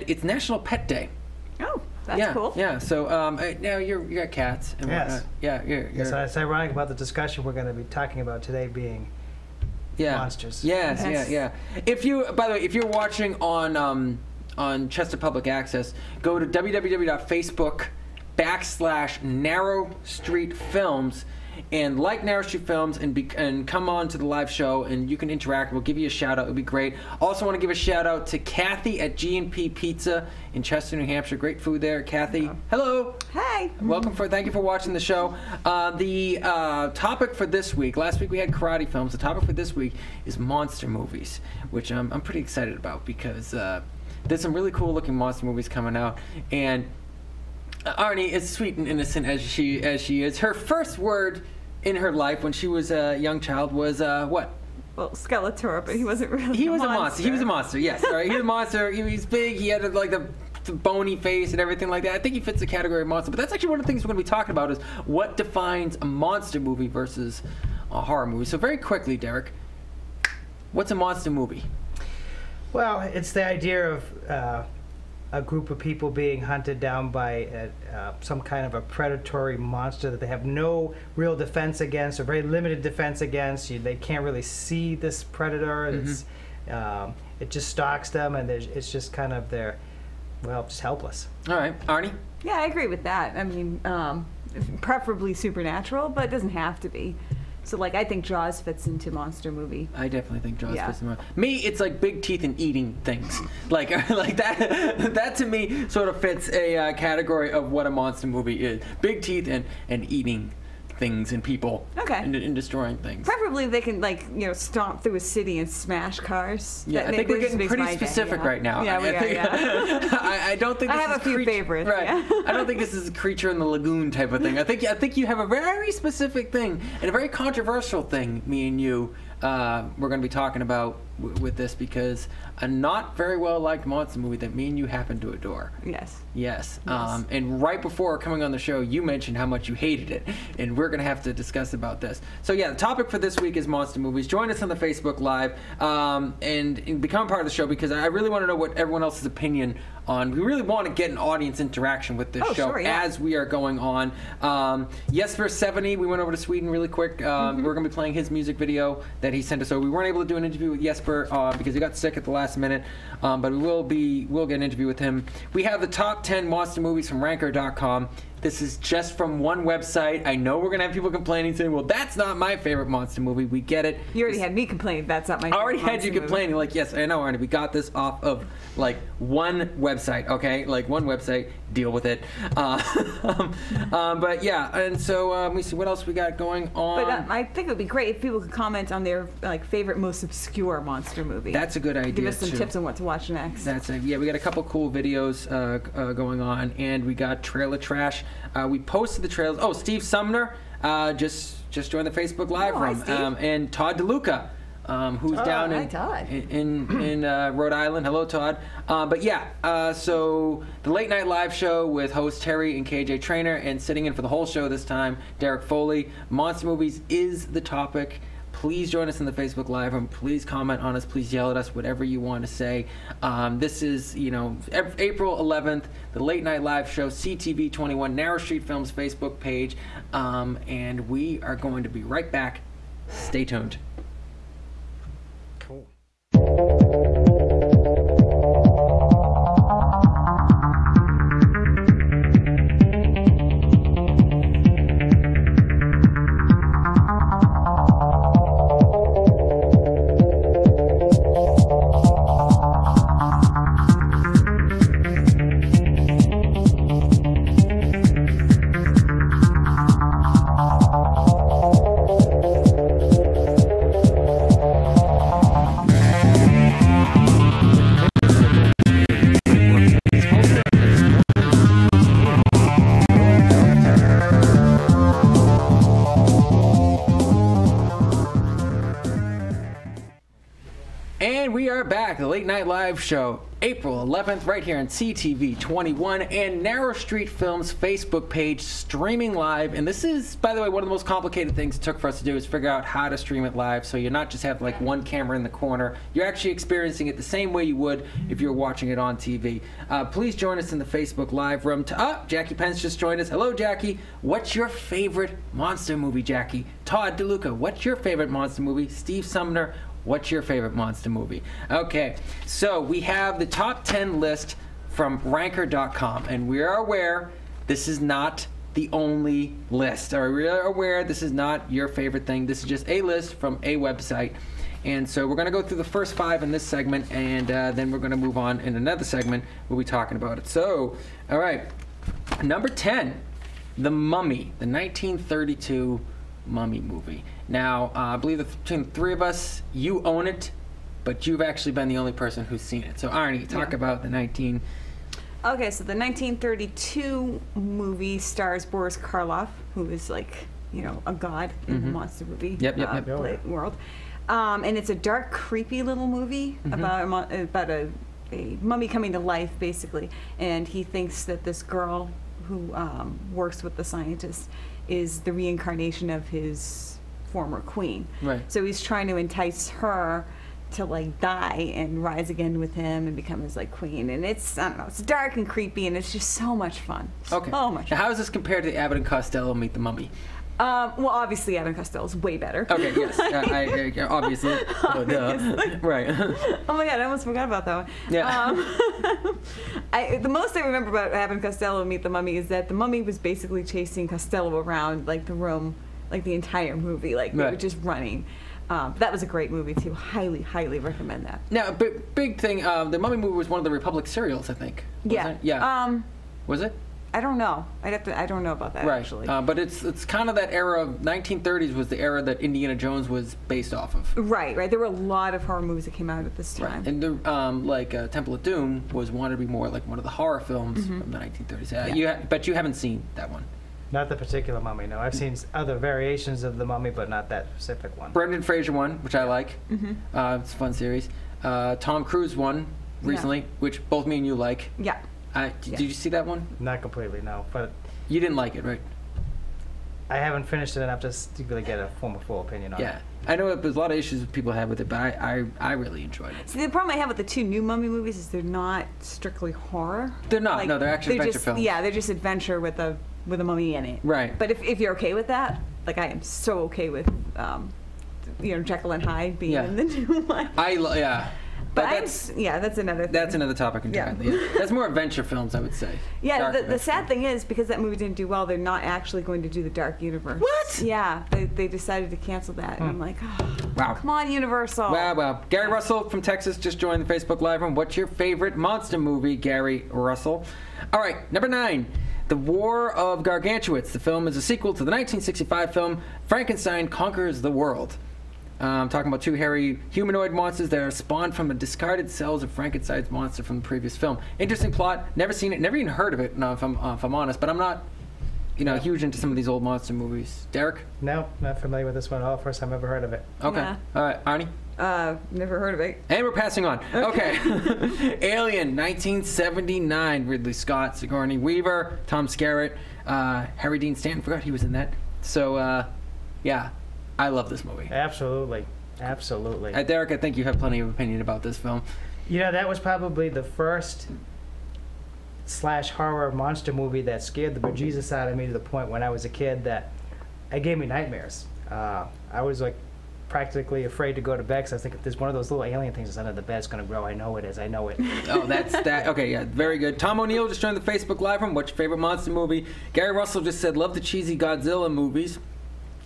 it's National Pet Day. Oh, that's cool. Yeah, so now you got cats. And yes. Yeah, Yes, it's ironic about the discussion we're going to be talking about today being monsters. Yes, yeah. By the way, if you're watching on Chester Public Access, go to www.facebook.com/Narrow Street Films and like Narrow Street Films and come on to the live show and you can interact. We'll give you a shout out. It'll be great. Also want to give a shout out to Kathy at G&P Pizza in Chester, New Hampshire. Great food there. Kathy, hello. Hi. Thank you for watching the show. The topic for this week, last week we had karate films. The topic for this week is monster movies, which I'm pretty excited about because there's some really cool looking monster movies coming out. And Arnie, as sweet and innocent as she is, her first word in her life when she was a young child was what? Well, Skeletor, but he wasn't really. He was a monster. He was a monster. Yes, right. He was a monster. He was big. He had like the bony face and everything like that. I think he fits the category of monster. But that's actually one of the things we're going to be talking about is what defines a monster movie versus a horror movie. So very quickly, Derek, what's a monster movie? Well, it's the idea of a group of people being hunted down by some kind of a predatory monster that they have no real defense against or very limited defense against. They can't really see this predator. Mm-hmm. It just stalks them, and it's just kind of just helpless. All right. Arnie? Yeah, I agree with that. I mean, preferably supernatural, but it doesn't have to be. So, I think Jaws fits into monster movie. I definitely think Jaws fits into me. It's like big teeth and eating things. like that. That to me sort of fits a category of what a monster movie is. Big teeth and eating things and people. Okay. And destroying things. Preferably they can stomp through a city and smash cars. Yeah, I think we're getting pretty specific right now. Yeah, we are. I don't think I have a few favorites. Right. Yeah. I don't think this is a creature in the lagoon type of thing. I think you have a very specific thing and a very controversial thing. Me and you, we're going to be talking about with this because a not very well liked monster movie that me and you happen to adore. Yes. And right before coming on the show, you mentioned how much you hated it, and we're going to have to discuss about this. So yeah, the topic for this week is monster movies. Join us on the Facebook Live and become part of the show because I really want to know what everyone else's opinion on. We really want to get an audience interaction with this show as we are going on. Jesper70, we went over to Sweden really quick. We're going to be playing his music video that he sent us over. We weren't able to do an interview with Jesper because he got sick at the last minute, but we'll get an interview with him. We have the top 10 monster movies from Ranker.com. This is just from one website. I know we're going to have people complaining, saying, well, that's not my favorite monster movie. We get it. You already had me complaining that's not my favorite I already had you movie. complaining. Yes, I know, Arnie. We got this off of, one website, okay? One website. Deal with it. But, yeah. And so, let me see. What else we got going on? But I think it would be great if people could comment on their, favorite, most obscure monster movie. That's a good idea, Give us some tips on what to watch next. We got a couple cool videos going on, and we got Trailer Trash. We posted the trailers. Oh, Steve Sumner just joined the Facebook Live room. And Todd DeLuca, who's down in Rhode Island. Hello, Todd. So the Late Night Live show with host Terry and KJ Traynor, and sitting in for the whole show this time, Derek Foley. Monster movies is the topic. Please join us in the Facebook Live room. Please comment on us. Please yell at us, whatever you want to say. This is, April 11th, the Late Night Live show, CTV 21, Narrow Street Films Facebook page. And we are going to be right back. Stay tuned. Cool. Late Night Live show, April 11th, right here on CTV 21 and Narrow Street Films Facebook page, streaming live. And this is, by the way, one of the most complicated things it took for us to do is figure out how to stream it live, so you're not just have like one camera in the corner. You're actually experiencing it the same way you would if you were watching it on TV. Please join us in the Facebook Live room. Jackie Pence just joined us. Hello, Jackie. What's your favorite monster movie, Jackie? Todd DeLuca, what's your favorite monster movie? Steve Sumner, what's your favorite monster movie? Okay, so we have the top 10 list from ranker.com, and we are aware this is not the only list. We are aware this is not your favorite thing. This is just a list from a website. And so we're going to go through the first 5 in this segment, and then we're going to move on in another segment. We'll be talking about it. So, all right, number 10, The Mummy, the 1932 Mummy movie. Now, I believe between the three of us, you own it, but you've actually been the only person who's seen it. So, Arnie, talk about the 19... Okay, so the 1932 movie stars Boris Karloff, who is like, you know, a god in the monster movie world. And it's a dark, creepy little movie about a mummy coming to life, basically. And he thinks that this girl who works with the scientist is the reincarnation of his former queen. Right. So he's trying to entice her to like die and rise again with him and become his like queen. And it's, I don't know, it's dark and creepy, and it's just so much fun. Okay. So much fun. Now, how is this compared to Abbott and Costello Meet the Mummy? Well, obviously, Abbott and Costello is way better. Okay, yes. Obviously. Oh, duh. Right. Oh my God, I almost forgot about that one. Yeah. The most I remember about Abbott and Costello Meet the Mummy is that the mummy was basically chasing Costello around like the room, like the entire movie. Like they were just running. That was a great movie too. Highly, highly recommend that. Now, big thing. The Mummy movie was one of the Republic serials, I think. Yeah. Yeah. Was it? I don't know. I don't know about that actually. But it's kind of that era of 1930s was the era that Indiana Jones was based off of. Right. There were a lot of horror movies that came out at this time. Right. And the Temple of Doom was wanted to be more like one of the horror films from the 1930s. But you haven't seen that one. Not the particular Mummy, no. I've seen other variations of the Mummy, but not that specific one. Brendan Fraser one, which I like. It's a fun series. Tom Cruise one recently, which both me and you like. Yeah. Did you see that one? Not completely, no. But you didn't like it, right? I haven't finished it enough to really get a full opinion on it. Yeah. I know there's a lot of issues people have with it, but I really enjoyed it. See, the problem I have with the two new Mummy movies is they're not strictly horror. They're not. Like, no, they're actually adventure films. Yeah, they're just adventure with a mummy in it. Right. But if you're okay with that, like I am so okay with, Jekyll and Hyde being in the new one. But that's another thing. That's another topic entirely. Yeah. That's more adventure films, I would say. Yeah, the sad thing is, because that movie didn't do well, they're not actually going to do the Dark Universe. What? Yeah, they decided to cancel that. And I'm like, wow. Come on, Universal. Wow. Gary Russell from Texas just joined the Facebook Live room. What's your favorite monster movie, Gary Russell? All right, number 9. The War of Gargantuous. The film is a sequel to the 1965 film Frankenstein Conquers the World. Talking about 2 hairy humanoid monsters that are spawned from the discarded cells of Frankenstein's monster from the previous film. Interesting plot. Never seen it. Never even heard of it. No, if I'm honest. But I'm not, huge into some of these old monster movies. Derek? No, not familiar with this one at all. First time I've ever heard of it. Okay. Yeah. All right, Arnie? Never heard of it. And we're passing on. Okay. Alien, 1979. Ridley Scott, Sigourney Weaver, Tom Skerritt, Harry Dean Stanton. Forgot he was in that. So, yeah. I love this movie. Absolutely. Derek, I think you have plenty of opinion about this film. That was probably the first /horror monster movie that scared the bejesus out of me to the point when I was a kid that it gave me nightmares. I was like practically afraid to go to bed because I was thinking if there's one of those little alien things that's under the bed, it's going to grow. I know it is. I know it. Oh, that's that. Okay, yeah, very good. Tom O'Neill just joined the Facebook Live room. What's your favorite monster movie? Gary Russell just said, love the cheesy Godzilla movies.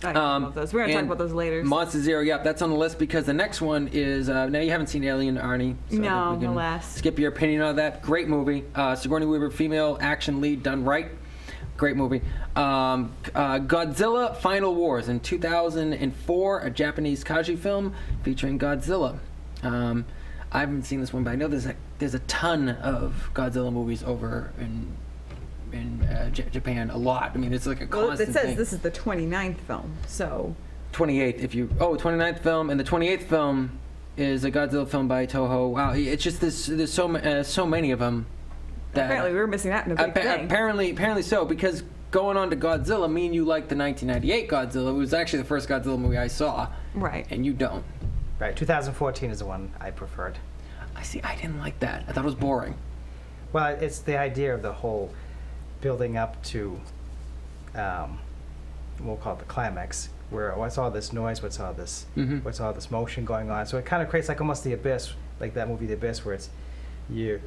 I don't know about those. We're going to talk about those later. Monster Zero, that's on the list because the next one is, now you haven't seen Alien, Arnie. So no, alas. Skip your opinion on that. Great movie. Sigourney Weaver, female action lead, done right. Great movie. Godzilla Final Wars in 2004, a Japanese kaiju film featuring Godzilla. I haven't seen this one, but I know there's a ton of Godzilla movies over in Japan, a lot. I mean, it's like a constant it says thing. This is the 29th film, so... 28th, 29th film, and the 28th film is a Godzilla film by Toho. Wow, it's just there's so many of them. That apparently, we were missing that in a big thing. Apparently so, because going on to Godzilla, me and you liked the 1998 Godzilla. It was actually the first Godzilla movie I saw. Right. And you don't. Right. 2014 is the one I preferred. I see. I didn't like that. I thought it was boring. Well, it's the idea of the whole building up to, we'll call it the climax, where what's all this noise, what's all this motion going on. So it kind of creates like almost the Abyss, like that movie The Abyss, where it's a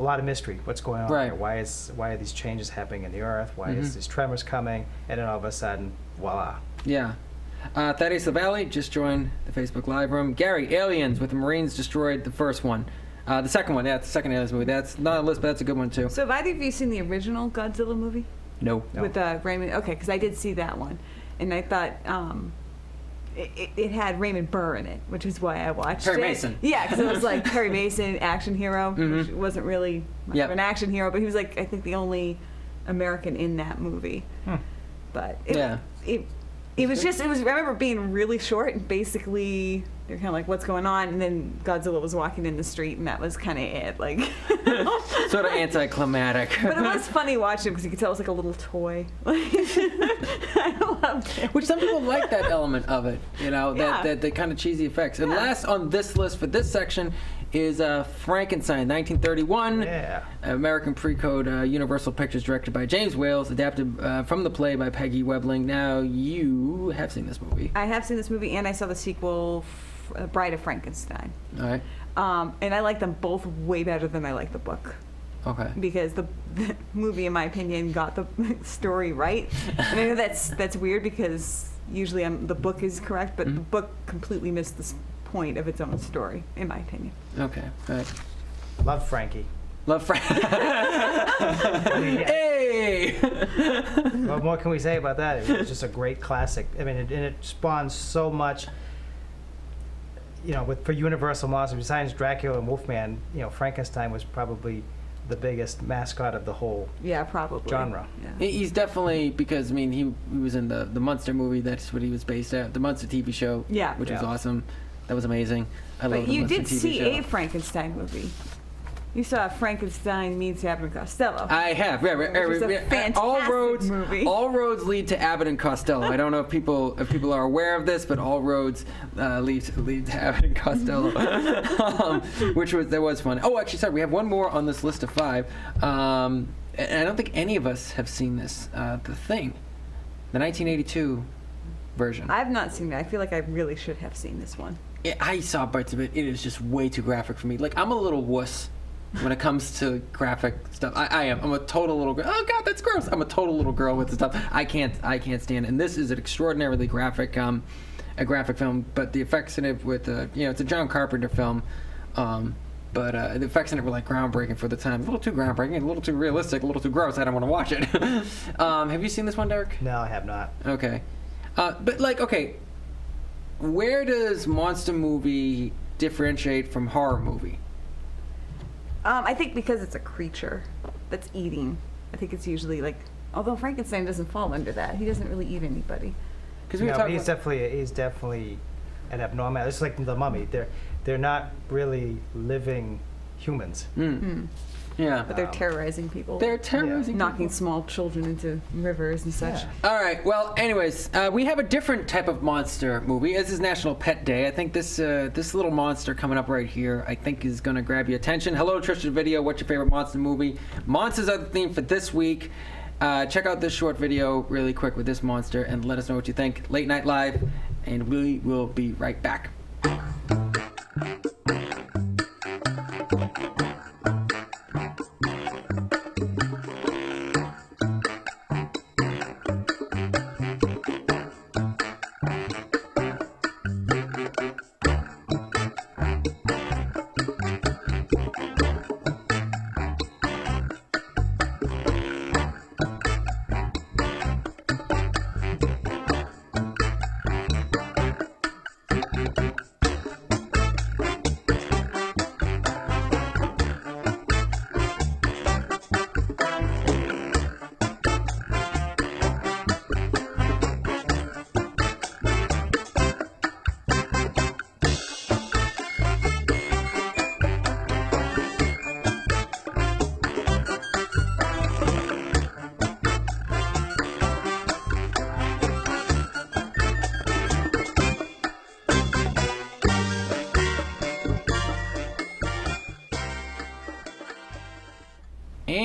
lot of mystery. What's going on here? Why are these changes happening in the earth? Why is these tremors coming? And then all of a sudden, voila. Yeah. Thaddeus LaValle just joined the Facebook Live room. Gary, Aliens with the Marines destroyed the first one. The second one, the second Aliens movie. That's not on the list, but that's a good one too. So have either of you seen the original Godzilla movie? No. With Raymond? Okay, because I did see that one. And I thought it had Raymond Burr in it, which is why I watched Perry it. Mason. Yeah, because it was like Perry Mason, action hero, which wasn't really much of an action hero, but he was like, I think, the only American in that movie. But it was just, I remember being really short, and basically they're kind of like, what's going on? And then Godzilla was walking in the street, and that was kind of it. Like, sort of anticlimactic. But it was funny watching because you could tell it was like a little toy. I loved it. Which some people like that element of it, you know, that the kind of cheesy effects. And last on this list for this section is Frankenstein, 1931. Yeah. American pre-code Universal Pictures, directed by James Wales, adapted from the play by Peggy Webling. Now, you have seen this movie. I have seen this movie, and I saw the sequel, Bride of Frankenstein. All right. And I like them both way better than I like the book. Okay. Because the movie, in my opinion, got the story right. And I know that's weird because usually the book is correct, but the book completely missed the point of its own story, in my opinion. Okay. All right. Love Frankie. Love Frankie. Hey! What more can we say about that? It was just a great classic. I mean, it spawns so much. You know, for Universal monsters, besides Dracula and Wolfman, you know, Frankenstein was probably the biggest mascot of the whole genre. Yeah. He's definitely, because I mean he was in the Munster movie. That's what he was based at. The Munster TV show. Yeah. Which was awesome. That was amazing. But you did see a Frankenstein movie. You saw Frankenstein Meets Abbott and Costello. I have. Which is a fantastic movie. All roads lead to Abbott and Costello. I don't know if people are aware of this, but all roads lead to Abbott and Costello, that was fun. Oh, actually, sorry, we have one more on this list of 5, and I don't think any of us have seen this. The Thing, the 1982 version. I have not seen it. I feel like I really should have seen this one. I saw parts of it. It is just way too graphic for me. Like, I'm a little wuss when it comes to graphic stuff. I am. I'm a total little girl. Oh God, that's gross. I'm a total little girl with the stuff. I can't stand it. And this is an extraordinarily graphic, a graphic film. But the effects in it it's a John Carpenter film. But the effects in it were like groundbreaking for the time. A little too groundbreaking, a little too realistic, a little too gross. I don't want to watch it. Have you seen this one, Derek? No, I have not. Okay. But like, okay, where does monster movie differentiate from horror movie? I think because it's a creature that's eating. I think it's usually like, although Frankenstein doesn't fall under that. He doesn't really eat anybody. Because he's definitely an abnormal. It's like the Mummy. They're not really living humans. Yeah. But they're terrorizing people. They're terrorizing people. Knocking small children into rivers and such. Yeah. All right. Well, anyways, we have a different type of monster movie. This is National Pet Day. I think this little monster coming up right here, I think, is going to grab your attention. Hello, Trisha Video. What's your favorite monster movie? Monsters are the theme for this week. Check out this short video really quick with this monster and let us know what you think. Late Night Live, and we will be right back.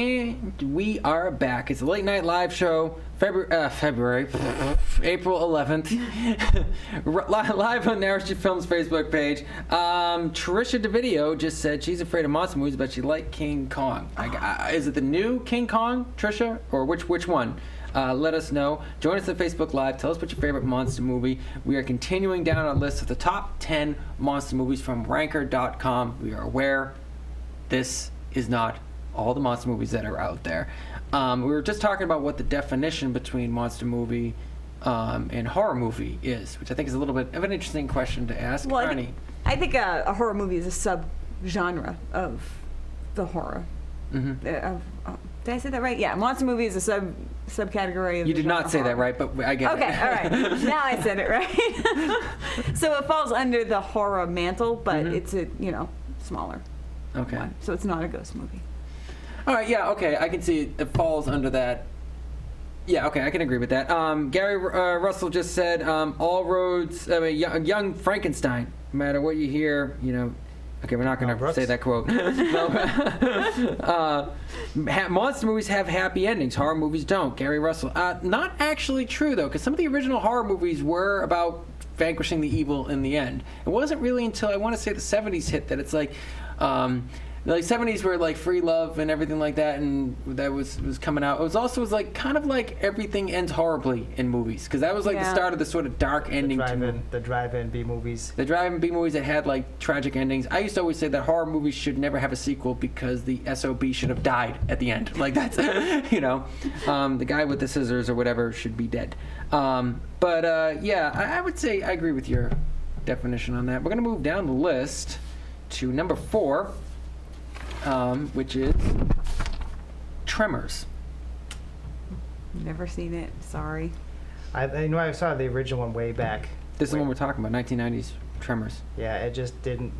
And we are back. It's a late night live show, April 11th, live on Narrative Films Facebook page. Trisha DeVideo just said she's afraid of monster movies, but she liked King Kong. Is it the new King Kong, Trisha, or which one? Let us know. Join us at Facebook Live. Tell us what's your favorite monster movie. We are continuing down our list of the top 10 monster movies from Ranker.com. We are aware this is not all the monster movies that are out there. We were just talking about what the definition between monster movie and horror movie is, which I think is a little bit of an interesting question to ask. Well, I think a horror movie is a sub-genre of the horror. Mm-hmm. Did I say that right? Yeah, monster movie is a subcategory of. You did not say that right, but I get it. Okay, all right. Now I said it right. So it falls under the horror mantle, but it's a smaller. Okay. one. So it's not a ghost movie. All right, yeah, okay, I can see it falls under that. Yeah, okay, I can agree with that. Gary Russell just said, all roads, young Frankenstein, no matter what you hear, okay, we're not going to say that quote. Monster movies have happy endings, horror movies don't. Gary Russell. Not actually true, though, because some of the original horror movies were about vanquishing the evil in the end. It wasn't really until, I want to say, the 70s hit that it's like... the 70s were like free love and everything like that, and that was coming out. It was also kind of like everything ends horribly in movies, because that was like the start of the sort of dark ending to the drive-in B movies. The drive-in B movies that had like tragic endings. I used to always say that horror movies should never have a sequel because the SOB should have died at the end. Like that's the guy with the scissors or whatever should be dead. Yeah, I would say I agree with your definition on that. We're gonna move down the list to number 4. Which is Tremors. Never seen it. Sorry. I saw the original one way back. This is the one we're talking about, 1990s Tremors. Yeah, it just didn't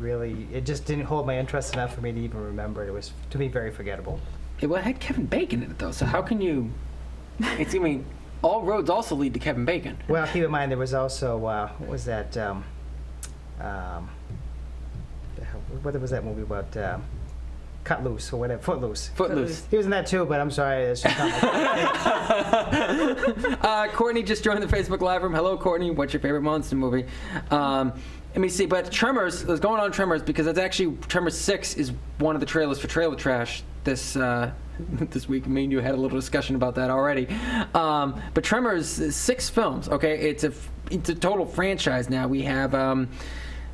hold my interest enough for me to even remember it. It was, to me, very forgettable. It had Kevin Bacon in it, though, so how can you... all roads also lead to Kevin Bacon. Well, keep in mind, there was also, what was that, what was that movie about... Cut Loose or whatever, Footloose. Footloose. He was in that too, but I'm sorry. It's just not Courtney just joined the Facebook Live room. Hello, Courtney. What's your favorite monster movie? Let me see. But Tremors, let's go on Tremors, because it's actually, Tremors 6 is one of the trailers for Trailer Trash this week. Me and you had a little discussion about that already. But Tremors is 6 films, okay? It's a total franchise now. We have...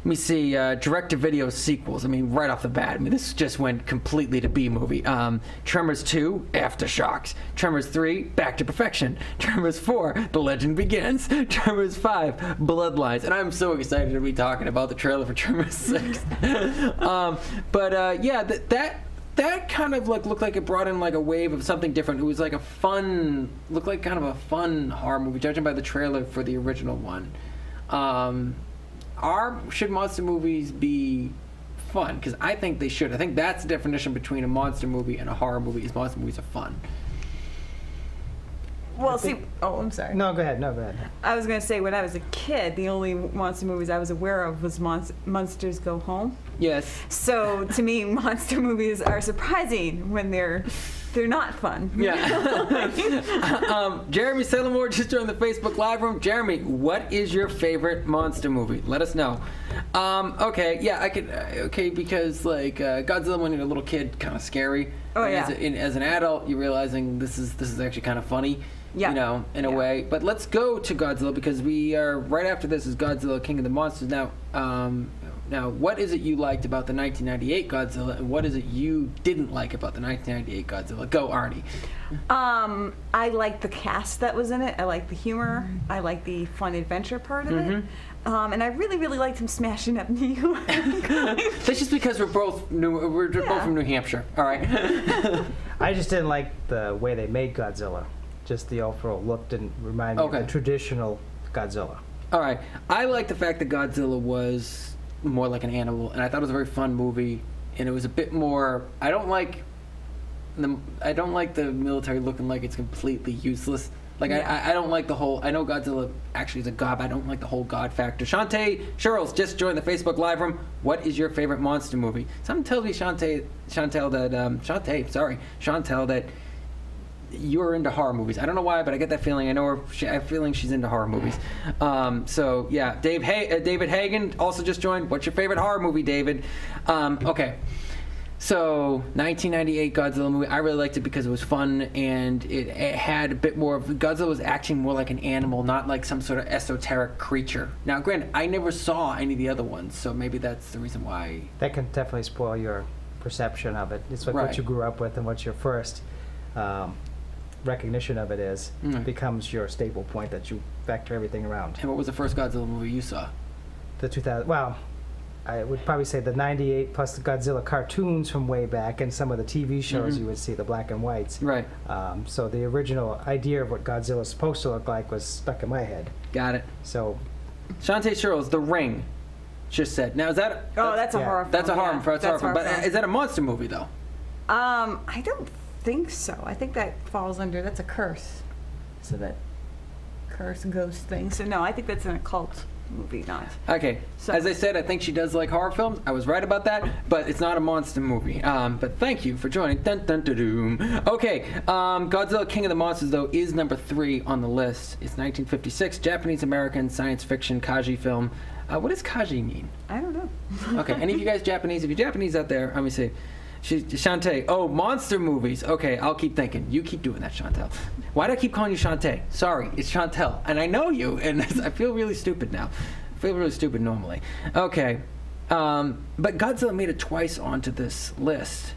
let me see, direct-to-video sequels. Right off the bat. This just went completely to B-movie. Tremors 2, Aftershocks. Tremors 3, Back to Perfection. Tremors 4, The Legend Begins. Tremors 5, Bloodlines. And I'm so excited to be talking about the trailer for Tremors 6. That kind of looked like it brought in a wave of something different. It was like looked like kind of a fun horror movie, judging by the trailer for the original one. Should monster movies be fun? Because I think they should. I think that's the definition between a monster movie and a horror movie, is monster movies are fun. Well, I'm sorry. No, go ahead. I was going to say, when I was a kid, the only monster movies I was aware of was Monsters Go Home. Yes. So, to me, monster movies are surprising when they're not fun. Yeah. Jeremy Settlemore just joined the Facebook Live room. Jeremy, what is your favorite monster movie? Let us know. Okay, yeah, I could. Okay, because Godzilla when you're a little kid, kind of scary. Oh yeah. As an adult, you're realizing this is actually kind of funny. Yeah. In a way. But let's go to Godzilla, because we are right after this is Godzilla King of the Monsters. Now, what is it you liked about the 1998 Godzilla, and what is it you didn't like about the 1998 Godzilla? Go, Arnie. I liked the cast that was in it. I liked the humor. I liked the fun adventure part of it. And I really, really liked him smashing up New York. That's just because we're both from New Hampshire. All right. I just didn't like the way they made Godzilla. Just the overall look didn't remind me of the traditional Godzilla. All right. I like the fact that Godzilla was more like an animal, and I thought it was a very fun movie, and it was a bit more... I don't like the military looking like it's completely useless. Like, I don't like the whole... I know Godzilla actually is a god, but I don't like the whole god factor. Shantae Sherrills just joined the Facebook live room. What is your favorite monster movie? Someone tells me, Chantel, that you're into horror movies. I don't know why, but I get that feeling. I know her. I have a feeling she's into horror movies. So, yeah. David Hagen also just joined. What's your favorite horror movie, David? Okay. So, 1998 Godzilla movie. I really liked it because it was fun, and it had a bit more of... Godzilla was acting more like an animal, not like some sort of esoteric creature. Now, granted, I never saw any of the other ones, so maybe that's the reason why... That can definitely spoil your perception of it. It's like what you grew up with and what your first recognition of it is. Becomes your staple point that you vector everything around. And what was the first Godzilla movie you saw? The 2000... Well... I would probably say the 98 plus the Godzilla cartoons from way back and some of the TV shows you would see, the black and whites. Right. So the original idea of what Godzilla was supposed to look like was stuck in my head. Got it. So... Shantae Sherrills, The Ring, just said. Now, is that... that's a horror film. That's a horror film. But is that a monster movie, though? I don't think so. I think that falls under... That's a curse. So that curse and ghost thing. So, no, I think that's an occult movie, not. Okay. So, as I said, I think she does like horror films. I was right about that, but it's not a monster movie. But thank you for joining. Dun, dun, dun, dun. Okay. Godzilla King of the Monsters, though, is number 3 on the list. It's 1956, Japanese-American science fiction kaiji film. What does kaiji mean? I don't know. Okay. Any of you guys Japanese? If you're Japanese out there, let me see. Shantae. Oh, monster movies. Okay, I'll keep thinking. You keep doing that, Chantel. Why do I keep calling you Shantae? Sorry, it's Chantel. And I know you, and I feel really stupid now. I feel really stupid normally. Okay. But Godzilla made it twice onto this list.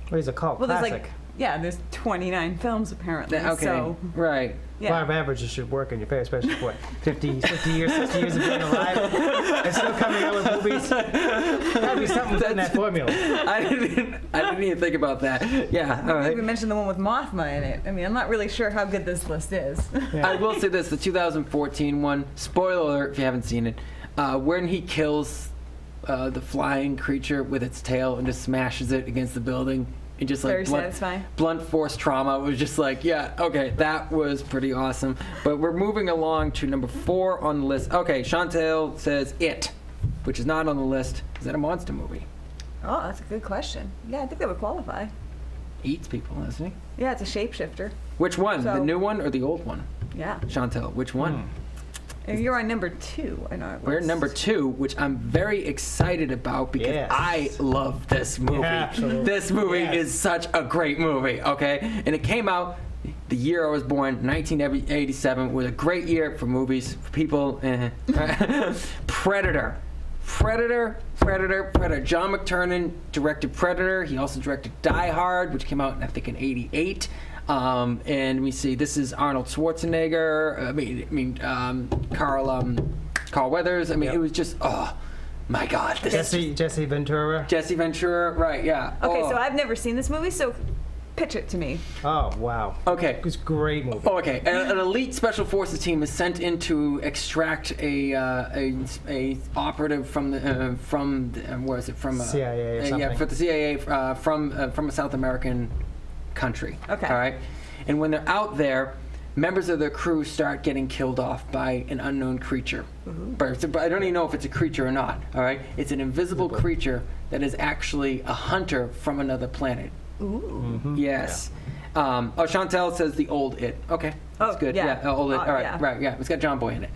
What is it called? Well, Classic. there's 29 films, apparently. Okay, so. right. Yeah. Law of averages should work in your favor, especially for 50 years, 60 years of being alive and still coming out with movies. Gotta be something in that formula. I didn't even think about that. Yeah, all right. We mentioned the one with Mothma in it. I mean, I'm not really sure how good this list is. Yeah. I will say this, the 2014 one, spoiler alert if you haven't seen it, when he kills the flying creature with its tail and just smashes it against the building. And just like satisfying. Blunt force trauma. It was just like, yeah, okay, that was pretty awesome. But we're moving along to number 4 on the list. Okay, Chantel says It, which is not on the list. Is that a monster movie? Oh, that's a good question. Yeah, I think that would qualify. Eats people, doesn't he? Yeah, it's a shapeshifter. Which one? So, the new one or the old one? Yeah. Chantel, which one? You're on number 2. I know. We're at number 2, which I'm very excited about because I love this movie. Yeah, this movie is such a great movie, okay? And it came out the year I was born, 1987. It was a great year for movies, for people. Predator. John McTiernan directed Predator. He also directed Die Hard, which came out, I think, in 88. And we see this is Arnold Schwarzenegger. Carl Weathers. I mean, it was just my God. Jesse Ventura. Jesse Ventura, right? Yeah. Okay, so I've never seen this movie, so pitch it to me. Oh wow. Okay. It's a great movie. Oh, okay. An elite special forces team is sent in to extract a operative from where is it from? CIA or something. Yeah, for the CIA from a South American country. Okay. All right. And when they're out there, members of their crew start getting killed off by an unknown creature. But I don't even know if it's a creature or not. All right. It's an invisible creature that is actually a hunter from another planet. Ooh. Yes. Yeah. Chantel says the old It. Okay. That's good. Yeah. Old It. All right. Yeah. Right. Yeah. It's got John Boy in it.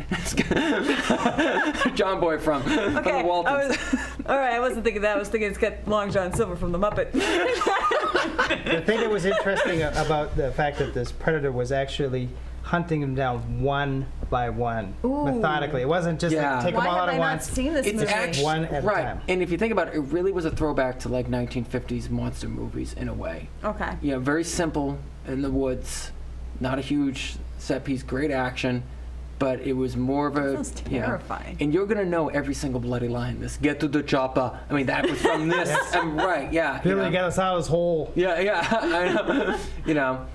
John Boy from the Waltons. All right. I wasn't thinking that. I was thinking it's got Long John Silver from the Muppet. The thing that was interesting about the fact that this predator was actually hunting them down one by one, methodically. It wasn't just like, take them all out at once. Why have I not seen this movie? Actually, one at a time. And if you think about it, it really was a throwback to like 1950s monster movies in a way. Okay. Yeah, very simple in the woods, not a huge set piece, great action, but it was more of a... That sounds terrifying. And you're going to know every single bloody line. This, get to the chopper. I mean, that was from this. Right, yeah. Billy, get us out of this hole. Yeah, I know.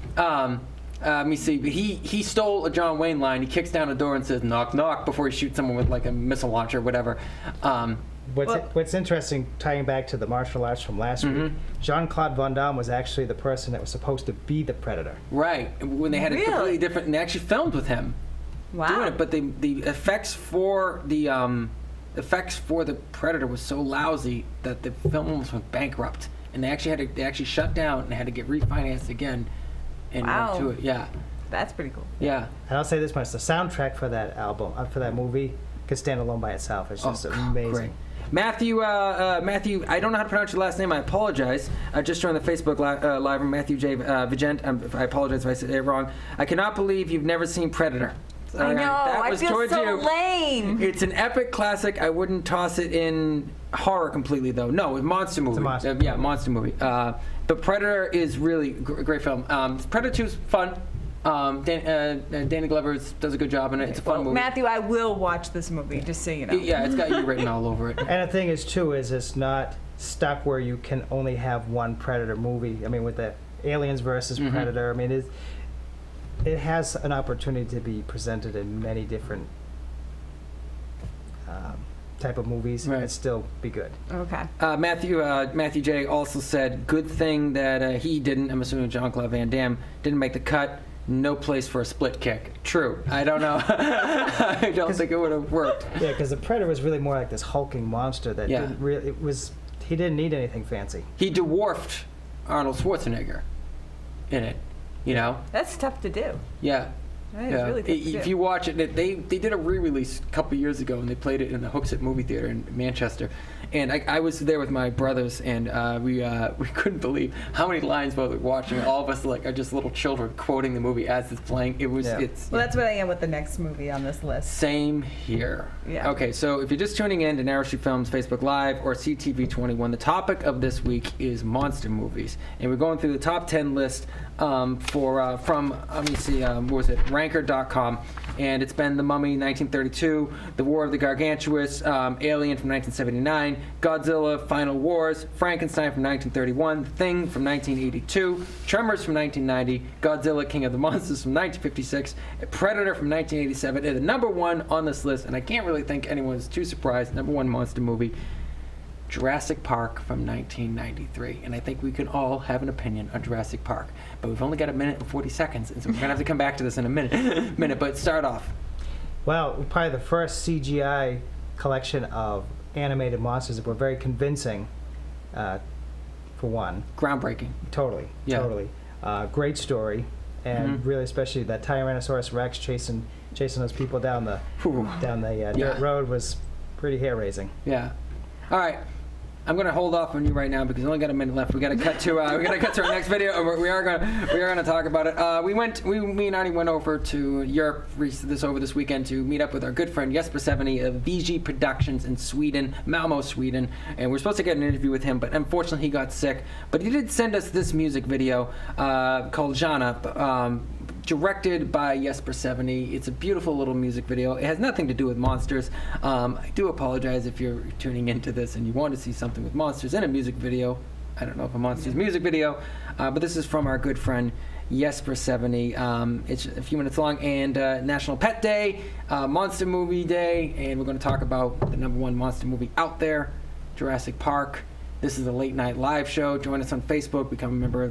Let me see. He stole a John Wayne line. He kicks down a door and says, knock, knock, before he shoots someone with like a missile launcher or whatever. What's interesting, tying back to the martial arts from last week, Jean-Claude Van Damme was actually the person that was supposed to be the Predator. Right. When they had a completely different, and they actually filmed with him doing it, but the effects for the Predator was so lousy that the film almost went bankrupt, and they actually shut down and had to get refinanced again and went to it. Yeah. That's pretty cool. Yeah. And I'll say this much: the soundtrack for that album, for that movie, could stand alone by itself. It's just amazing. Great. Matthew, I don't know how to pronounce your last name. I apologize. Just joined the Facebook live from Matthew J. Vigent. I apologize if I said it wrong. I cannot believe you've never seen Predator. I know. I feel so lame. It's an epic classic. I wouldn't toss it in horror completely, though. No, a monster movie. It's a monster. Yeah, monster movie. But Predator is really a great film. Predator 2 is fun. Danny Glover does a good job in it. It's a fun movie. Matthew, I will watch this movie, just so you know. Yeah, it's got you written all over it. And the thing is, too, is it's not stuck where you can only have one Predator movie. I mean, with the Aliens versus Predator, I mean, it has an opportunity to be presented in many different type of movies and still be good. Okay. Matthew J. also said, good thing that he didn't, I'm assuming Jean-Claude Van Damme, didn't make the cut. No place for a split kick. True. I don't know. I don't think it would have worked. Yeah, because the Predator was really more like this hulking monster that didn't really. He didn't need anything fancy. He dwarfed Arnold Schwarzenegger in it. You know. That's tough to do. Yeah. That is really tough to do. If you watch it, they did a re-release a couple years ago, and they played it in the Hooksett movie theater in Manchester. And I was there with my brothers, and we couldn't believe how many lines we were watching. All of us are just little children quoting the movie as it's playing. That's what I am with the next movie on this list. Same here. Yeah. Okay, so if you're just tuning in to Narrow Street Films Facebook Live or CTV 21, the topic of this week is monster movies, and we're going through the top 10 list from let me see, what was it? Ranker.com, and it's been The Mummy 1932, The War of the Gargantuous, Alien from 1979. Godzilla, Final Wars, Frankenstein from 1931, The Thing from 1982, Tremors from 1990, Godzilla, King of the Monsters from 1956, Predator from 1987, and the number one on this list, and I can't really think anyone's too surprised, number one monster movie, Jurassic Park from 1993. And I think we can all have an opinion on Jurassic Park, but we've only got a minute and 40 seconds, and so we're going to have to come back to this in a minute. But start off. Well, probably the first CGI collection of animated monsters that were very convincing, for one. Groundbreaking. Totally. Great story, and really, especially that Tyrannosaurus Rex chasing those people down the dirt road was pretty hair-raising. Yeah. All right. I'm going to hold off on you right now because we only got a minute left. We got to cut to our next video, and we are going to talk about it. Me and Arnie went over to Europe over this weekend to meet up with our good friend Jesper Seveny of VG Productions in Sweden, Malmo, Sweden, and we're supposed to get an interview with him, but unfortunately he got sick. But he did send us this music video called Jana, directed by Jesper Seveny. It's a beautiful little music video. It has nothing to do with monsters. I do apologize if you're tuning into this and you want to see something with monsters in a music video. I don't know if a monsters music video, but this is from our good friend Jesper Seveny. It's a few minutes long, and National Pet Day, Monster Movie Day, and we're going to talk about the number one monster movie out there, Jurassic Park. This is a late night live show. Join us on Facebook, become a member of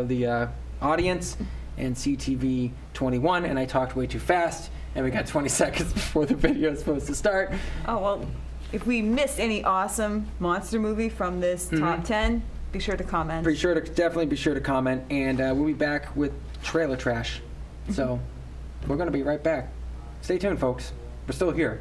the audience, and CTV 21, and I talked way too fast, and we got 20 seconds before the video is supposed to start. Oh, well, if we missed any awesome monster movie from this top 10, be sure to comment. Definitely be sure to comment, and we'll be back with trailer trash. So we're going to be right back. Stay tuned, folks. We're still here.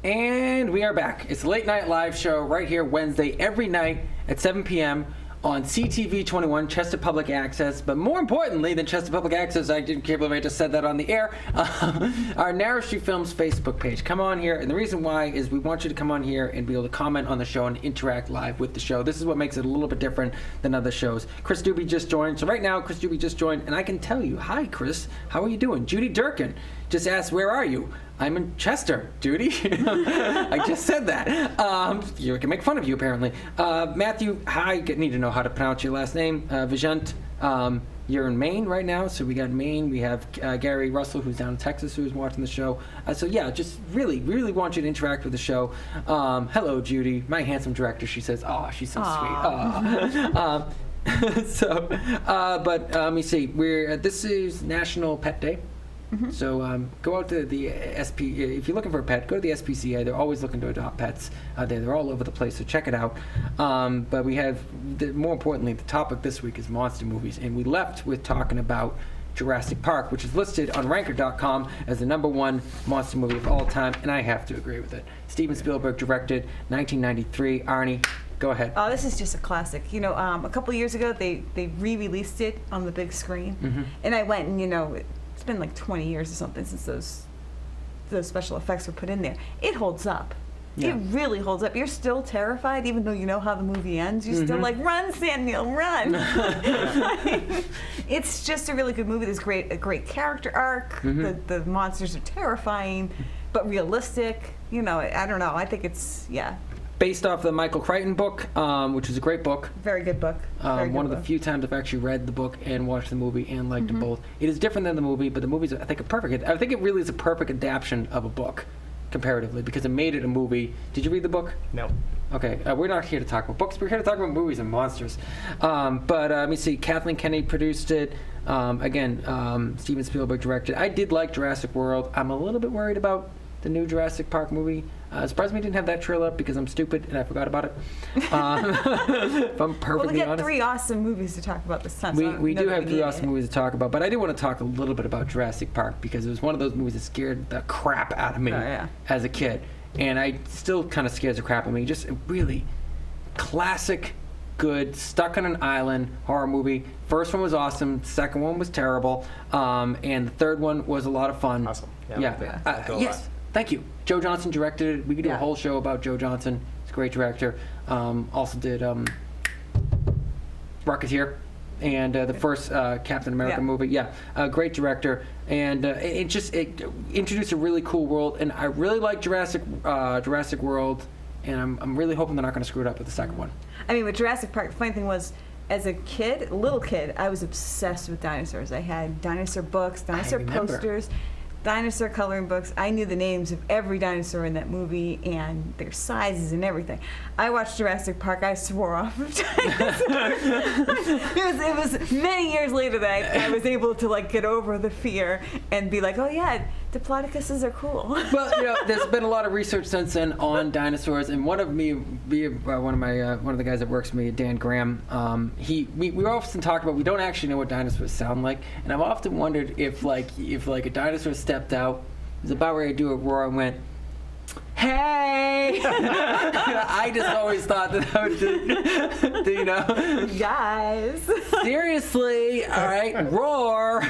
And we are back. It's a late night live show right here Wednesday every night at 7 p.m. on CTV 21, Chester Public Access. But more importantly than Chester Public Access, I can't believe I just said that on the air, our Narrow Street Films Facebook page. Come on here, and the reason why is we want you to come on here and be able to comment on the show and interact live with the show. This is what makes it a little bit different than other shows. Chris Doobie just joined. So right now, Chris Doobie just joined, and I can tell you, hi, Chris. How are you doing? Judy Durkin just asked, where are you? I'm in Chester, Judy. I just said that. You can make fun of you, apparently. Matthew, I need to know how to pronounce your last name. Vijant, you're in Maine right now, so we got Maine. We have Gary Russell, who's down in Texas, who's watching the show. So yeah, just really, really want you to interact with the show. Hello, Judy, my handsome director. She says, "Oh, she's so sweet." But let me see. This is National Pet Day. Mm-hmm. So go out to the SP. If you're looking for a pet, go to the SPCA. They're always looking to adopt pets. They're all over the place, so check it out. But we have, more importantly, the topic this week is monster movies. And we left with talking about Jurassic Park, which is listed on Ranker.com as the #1 monster movie of all time. And I have to agree with it. Steven Spielberg directed, 1993. Arnie, go ahead. Oh, this is just a classic. You know, a couple years ago, they re-released it on the big screen. Mm-hmm. And I went and, it's been like 20 years or something since those special effects were put in there. It holds up. Yeah. It really holds up. You're still terrified, even though you know how the movie ends. You're still like, run, Samuel, run. It's just a really good movie. There's a great character arc. Mm-hmm. The monsters are terrifying, but realistic. I don't know. I think it's, based off the Michael Crichton book, which is a great book. Very good book. One of the few times I've actually read the book and watched the movie and liked them both. It is different than the movie, but the movie's, I think, perfect. I think it really is a perfect adaptation of a book, comparatively, because it made it a movie. Did you read the book? No. Okay, we're not here to talk about books. We're here to talk about movies and monsters. But let me see. Kathleen Kennedy produced it. Steven Spielberg directed. I did like Jurassic World. I'm a little bit worried about the new Jurassic Park movie. Surprised me didn't have that trailer up because I'm stupid and I forgot about it. If I'm perfectly honest. We got 3 awesome movies to talk about this time. We do have 3 awesome movies to talk about, but I did want to talk a little bit about Jurassic Park because it was one of those movies that scared the crap out of me as a kid. And I still kind of scares the crap out of me. Just a really classic, good, stuck on an island horror movie. First one was awesome. Second one was terrible. And the third one was a lot of fun. Awesome. Yes. Thank you. Joe Johnston directed it. We could do a whole show about Joe Johnston. He's a great director. Also did Rocketeer and the first Captain America movie. Great director. And it introduced a really cool world. And I really like Jurassic World. And I'm really hoping they're not going to screw it up with the second one. I mean, with Jurassic Park, the funny thing was, as a little kid, I was obsessed with dinosaurs. I had dinosaur books, dinosaur posters, dinosaur coloring books. I knew the names of every dinosaur in that movie and their sizes and everything. I watched Jurassic Park. I swore off of dinosaurs. It was many years later that I was able to get over the fear and be like, oh yeah, Diplodocuses are cool. Well, there's been a lot of research since then on dinosaurs, and one of the guys that works with me, Dan Graham, we often talk about we don't actually know what dinosaurs sound like, and I've often wondered if a dinosaur stepped out, was about ready to do a roar and went, hey! I just always thought that would guys. Seriously, all right, roar.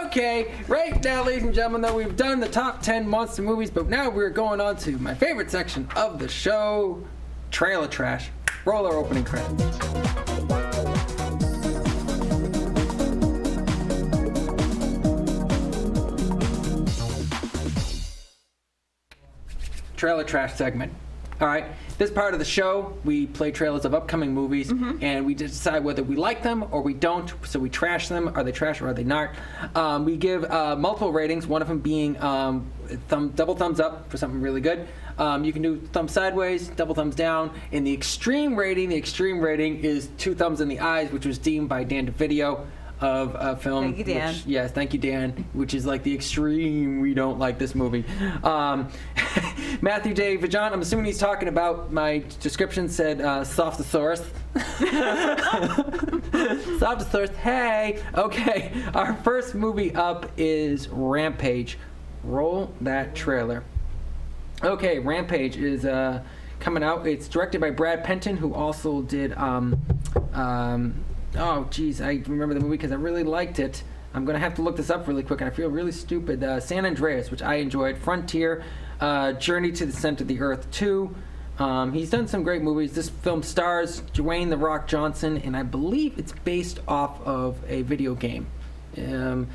Okay, right now, ladies and gentlemen, though, we've done the top 10 monster movies, but now we're going on to my favorite section of the show, Trailer Trash. Roll our opening credits. Trailer Trash segment. All right, this part of the show, we play trailers of upcoming movies, and we decide whether we like them or we don't. So we trash them. Are they trash or are they not? We give multiple ratings, one of them being double thumbs up for something really good. You can do thumb sideways, double thumbs down. In the extreme rating is 2 thumbs in the eyes, which was deemed by Dan DeVideo of a film. Thank you, Dan. Yes, thank you, Dan. Which is like the extreme. We don't like this movie. Matthew J. Vajant, I'm assuming he's talking about my description said Softosaurus. Softosaurus. Hey. Okay. Our first movie up is Rampage. Roll that trailer. Okay, Rampage is coming out. It's directed by Brad Penton, who also did. Oh, geez, I remember the movie because I really liked it. I'm gonna have to look this up really quick, and I feel really stupid. San Andreas, which I enjoyed. Frontier, Journey to the Center of the Earth 2. He's done some great movies. This film stars Dwayne "The Rock" Johnson, and I believe it's based off of a video game. I'm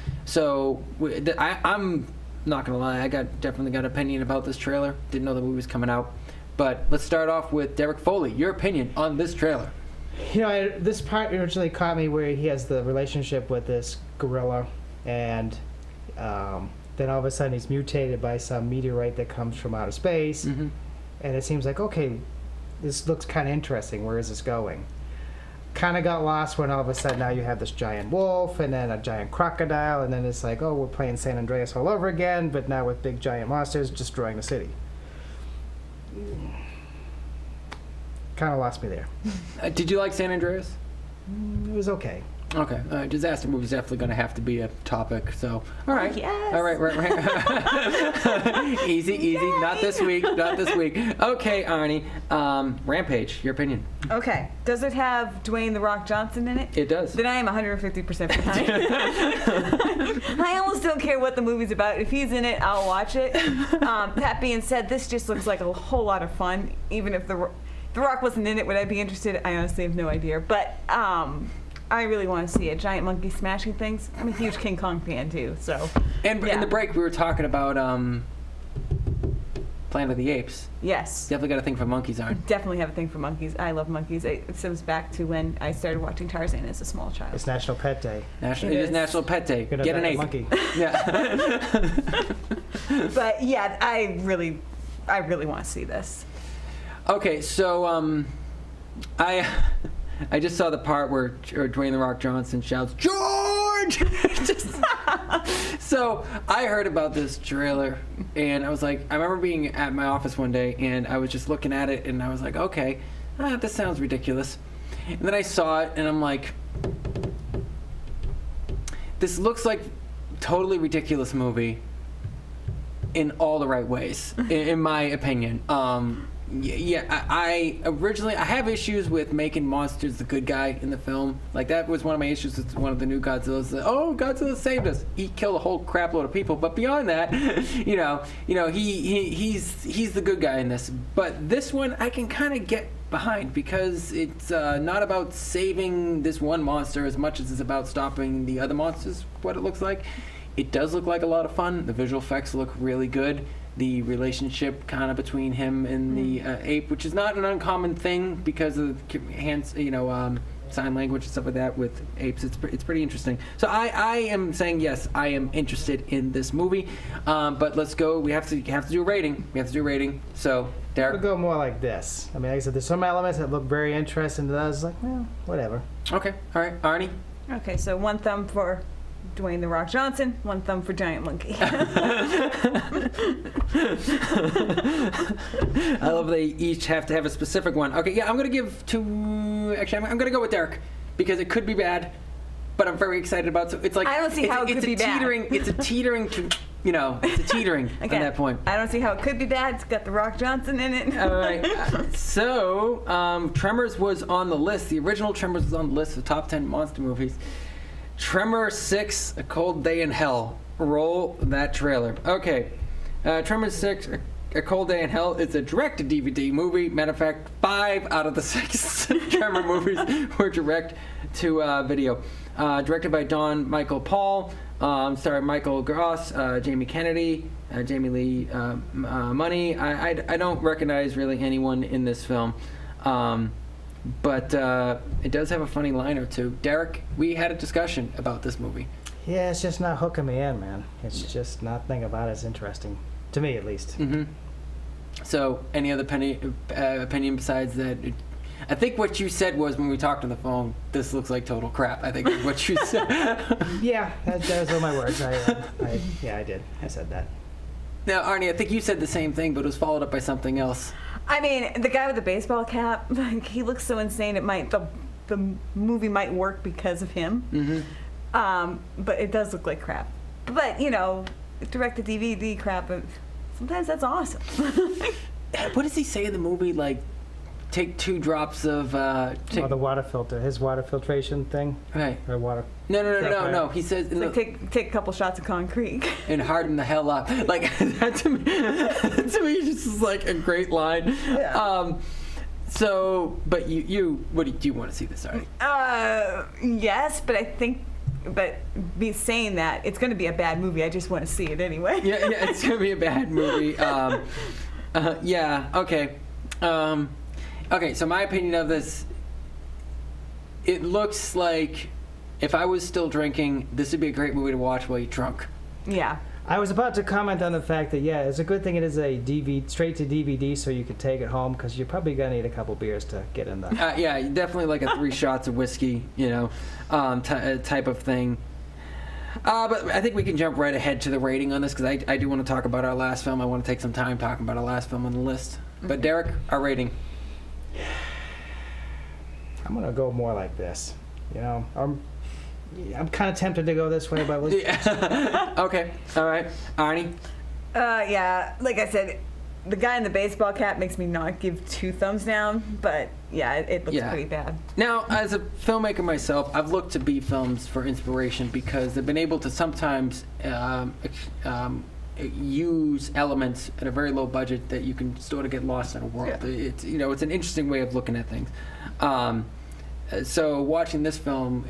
not gonna lie, I definitely got an opinion about this trailer. Didn't know the movie was coming out, but let's start off with Derek Foley. Your opinion on this trailer? You know, this part originally caught me where he has the relationship with this gorilla, and then all of a sudden he's mutated by some meteorite that comes from outer space. Mm-hmm. And it seems like, okay, this looks kind of interesting. Where is this going? Kind of got lost when all of a sudden now you have this giant wolf and then a giant crocodile, and then it's like, oh, we're playing San Andreas all over again, but now with big giant monsters destroying the city. Kind of lost me there. Did you like San Andreas? It was okay. Okay, disaster movie is definitely going to have to be a topic. So, all right, yes. All right. easy. Not this week. Okay, Arnie. Rampage. Your opinion? Okay. Does it have Dwayne "The Rock" Johnson in it? It does. Then I am 150% behind. I almost don't care what the movie's about. If he's in it, I'll watch it. That being said, this just looks like a whole lot of fun. Even if the Rock wasn't in it, would I be interested? I honestly have no idea. But I really want to see a giant monkey smashing things. I'm a huge King Kong fan too, so. And in the break, we were talking about Planet of the Apes. Yes. Definitely got a thing for monkeys, aren't? Definitely have a thing for monkeys. I love monkeys. It stems back to when I started watching Tarzan as a small child. It's National Pet Day. It is National Pet Day. Get an ape. Monkey. Yeah. But yeah, I really want to see this. Okay, so I just saw the part where Dwayne "The Rock" Johnson shouts, "George!" So I heard about this trailer, and I was like, I remember being at my office one day, and I was just looking at it, and I was like, okay, this sounds ridiculous. And then I saw it, and I'm like, this looks like totally ridiculous movie in all the right ways, in my opinion. I originally have issues with making monsters the good guy in the film. Like, that was one of my issues with one of the new Godzillas. Oh, Godzilla saved us. He killed a whole crap load of people. But beyond that, he's the good guy in this. But this one I can kind of get behind because it's not about saving this one monster as much as it's about stopping the other monsters. What it looks like, it does look like a lot of fun. The visual effects look really good. The relationship kind of between him and the ape, which is not an uncommon thing because of hands, sign language and stuff like that with apes. It's pretty interesting. So I am saying yes, I am interested in this movie. But let's go. We have to do a rating. So Derek, we'll go more like this. I mean, like I said, there's some elements that look very interesting to us. Like, well, whatever. Okay. All right, Arnie. Okay, so one thumb for Dwayne "The Rock" Johnson, one thumb for giant monkey. I love they each have to have a specific one. Okay, yeah, I'm going to give two. Actually, I'm going to go with Derek because it could be bad, but I'm very excited about it. So it's like I don't see how it could be bad. It's a teetering to, it's a teetering Again, on that point. I don't see how it could be bad. It's got The Rock Johnson in it. All right. So, Tremors was on the list. The original Tremors was on the list of top 10 monster movies. Tremors 6, A Cold Day in Hell. Roll that trailer. Okay. Tremors 6, A Cold Day in Hell is a direct-to-DVD movie. Matter of fact, 5 out of the 6 Tremor movies were direct-to-video. Directed by Don Michael Paul. Starring Michael Gross, Jamie Kennedy, Jamie Lee Money. I don't recognize really anyone in this film. But it does have a funny line or two. Derek, we had a discussion about this movie. Yeah, it's just not hooking me in, man. It's just nothing about it is interesting. To me, at least. Mm-hmm. So, any other opinion besides that? I think what you said was when we talked on the phone, this looks like total crap. I think is what you said. Yeah, those are my words. I did. I said that. Now, Arnie, I think you said the same thing, but it was followed up by something else. I mean, the guy with the baseball cap, like, he looks so insane. The movie might work because of him. Mm-hmm. But it does look like crap. But direct-to-DVD crap. sometimes that's awesome. What does he say in the movie? Like, take 2 drops of... the water filter. His water filtration thing. Right. Or water... No. He says... Like take a couple shots of concrete. And harden the hell up. Like, that to me just is like a great line. Yeah. So, but you what do you want to see this already? Yes, but I think... But me saying that, it's going to be a bad movie. I just want to see it anyway. Yeah, it's going to be a bad movie. Yeah, okay. Okay, so my opinion of this, it looks like if I was still drinking, this would be a great movie to watch while you're drunk. Yeah. I was about to comment on the fact that, yeah, it's a good thing it is a straight to DVD, so you could take it home, because you're probably going to need a couple beers to get in the... Yeah, definitely like a 3 shots of whiskey, type of thing. But I think we can jump right ahead to the rating on this, because I do want to talk about our last film. I want to take some time talking about our last film on the list. But Derek, our rating. I'm going to go more like this. I'm kind of tempted to go this way, but let's... Yeah. Okay. All right. Arnie? Yeah, like I said, the guy in the baseball cap makes me not give 2 thumbs down, but yeah, it looks pretty bad. Now, as a filmmaker myself, I've looked to B films for inspiration because they've been able to sometimes use elements at a very low budget that you can sort of get lost in a world. Yeah. It's an interesting way of looking at things. So watching this film,